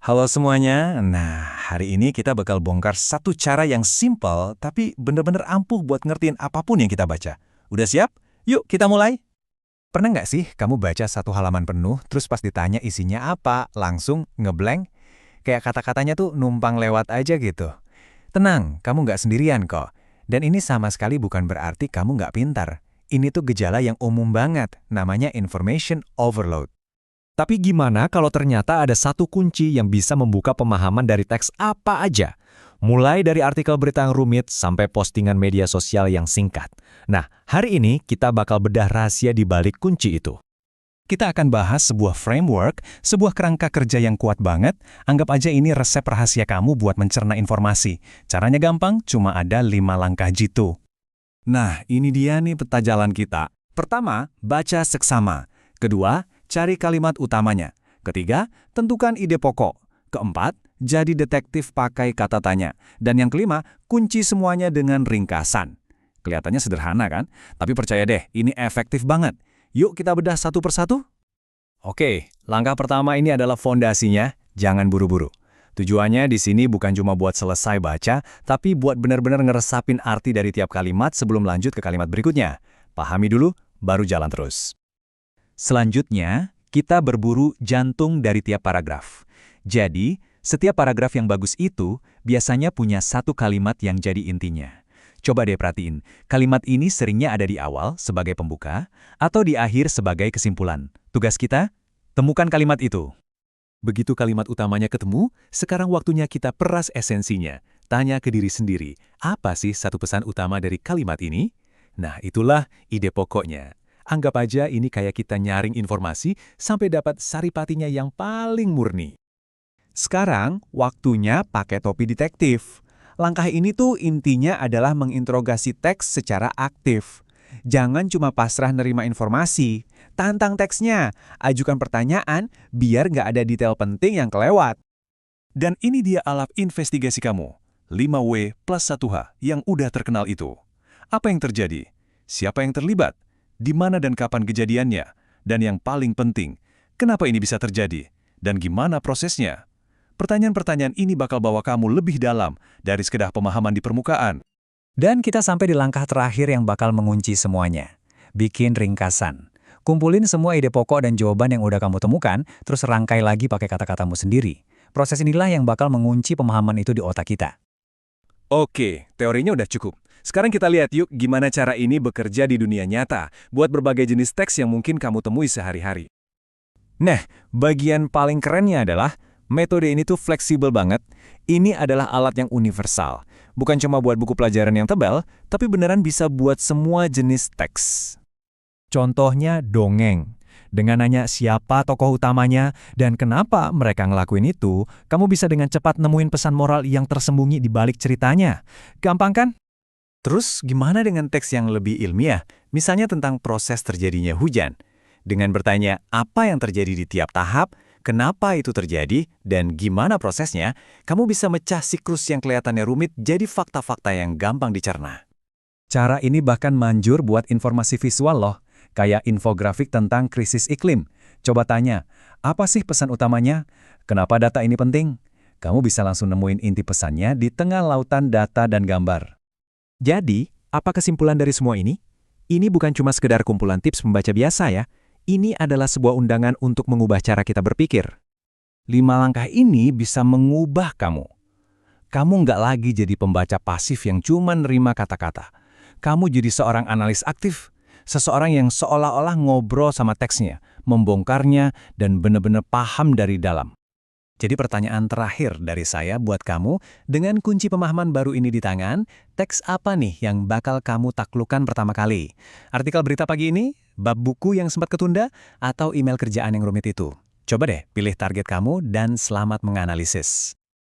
Halo semuanya, nah hari ini kita bakal bongkar satu cara yang simple tapi bener-bener ampuh buat ngertiin apapun yang kita baca. Udah siap? Yuk kita mulai! Pernah nggak sih kamu baca satu halaman penuh, terus pas ditanya isinya apa, langsung ngeblank? Kayak kata-katanya tuh numpang lewat aja gitu. Tenang, kamu nggak sendirian kok. Dan ini sama sekali bukan berarti kamu nggak pintar. Ini tuh gejala yang umum banget, namanya information overload. Tapi gimana kalau ternyata ada satu kunci yang bisa membuka pemahaman dari teks apa aja? Mulai dari artikel berita yang rumit sampai postingan media sosial yang singkat. Nah, hari ini kita bakal bedah rahasia di balik kunci itu. Kita akan bahas sebuah framework, sebuah kerangka kerja yang kuat banget. Anggap aja ini resep rahasia kamu buat mencerna informasi. Caranya gampang, cuma ada 5 langkah jitu. Nah, ini dia nih peta jalan kita. Pertama, baca seksama. Kedua, cari kalimat utamanya. Ketiga, tentukan ide pokok. Keempat, jadi detektif pakai kata tanya. Dan yang kelima, kunci semuanya dengan ringkasan. Kelihatannya sederhana kan? Tapi percaya deh, ini efektif banget. Yuk kita bedah satu persatu. Oke, langkah pertama ini adalah fondasinya, jangan buru-buru. Tujuannya di sini bukan cuma buat selesai baca, tapi buat benar-benar ngeresapin arti dari tiap kalimat sebelum lanjut ke kalimat berikutnya. Pahami dulu, baru jalan terus. Selanjutnya, kita berburu jantung dari tiap paragraf. Jadi, setiap paragraf yang bagus itu biasanya punya satu kalimat yang jadi intinya. Coba deh perhatiin, kalimat ini seringnya ada di awal sebagai pembuka atau di akhir sebagai kesimpulan. Tugas kita, temukan kalimat itu. Begitu kalimat utamanya ketemu, sekarang waktunya kita peras esensinya. Tanya ke diri sendiri, apa sih satu pesan utama dari kalimat ini? Nah, itulah ide pokoknya. Anggap aja ini kayak kita nyaring informasi sampai dapat saripatinya yang paling murni. Sekarang, waktunya pakai topi detektif. Langkah ini tuh intinya adalah menginterogasi teks secara aktif. Jangan cuma pasrah nerima informasi. Tantang teksnya, ajukan pertanyaan biar nggak ada detail penting yang kelewat. Dan ini dia alat investigasi kamu, 5W plus 1H yang udah terkenal itu. Apa yang terjadi? Siapa yang terlibat? Di mana dan kapan kejadiannya? Dan yang paling penting, kenapa ini bisa terjadi? Dan gimana prosesnya? Pertanyaan-pertanyaan ini bakal bawa kamu lebih dalam dari sekedar pemahaman di permukaan. Dan kita sampai di langkah terakhir yang bakal mengunci semuanya. Bikin ringkasan. Kumpulin semua ide pokok dan jawaban yang udah kamu temukan, terus rangkai lagi pakai kata-katamu sendiri. Proses inilah yang bakal mengunci pemahaman itu di otak kita. Oke, teorinya udah cukup. Sekarang kita lihat yuk gimana cara ini bekerja di dunia nyata buat berbagai jenis teks yang mungkin kamu temui sehari-hari. Nah, bagian paling kerennya adalah metode ini tuh fleksibel banget. Ini adalah alat yang universal. Bukan cuma buat buku pelajaran yang tebal, tapi beneran bisa buat semua jenis teks. Contohnya dongeng. Dengan nanya siapa tokoh utamanya dan kenapa mereka ngelakuin itu, kamu bisa dengan cepat nemuin pesan moral yang tersembunyi di balik ceritanya. Gampang kan? Terus gimana dengan teks yang lebih ilmiah? Misalnya tentang proses terjadinya hujan. Dengan bertanya apa yang terjadi di tiap tahap, kenapa itu terjadi, dan gimana prosesnya, kamu bisa mecah siklus yang kelihatannya rumit jadi fakta-fakta yang gampang dicerna. Cara ini bahkan manjur buat informasi visual loh, kayak infografik tentang krisis iklim. Coba tanya, apa sih pesan utamanya? Kenapa data ini penting? Kamu bisa langsung nemuin inti pesannya di tengah lautan data dan gambar. Jadi, apa kesimpulan dari semua ini? Ini bukan cuma sekedar kumpulan tips membaca biasa ya. Ini adalah sebuah undangan untuk mengubah cara kita berpikir. 5 langkah ini bisa mengubah kamu. Kamu nggak lagi jadi pembaca pasif yang cuma nerima kata-kata. Kamu jadi seorang analis aktif. Seseorang yang seolah-olah ngobrol sama teksnya, membongkarnya, dan benar-benar paham dari dalam. Jadi pertanyaan terakhir dari saya buat kamu, dengan kunci pemahaman baru ini di tangan, teks apa nih yang bakal kamu taklukkan pertama kali? Artikel berita pagi ini, bab buku yang sempat ketunda, atau email kerjaan yang rumit itu? Coba deh pilih target kamu dan selamat menganalisis.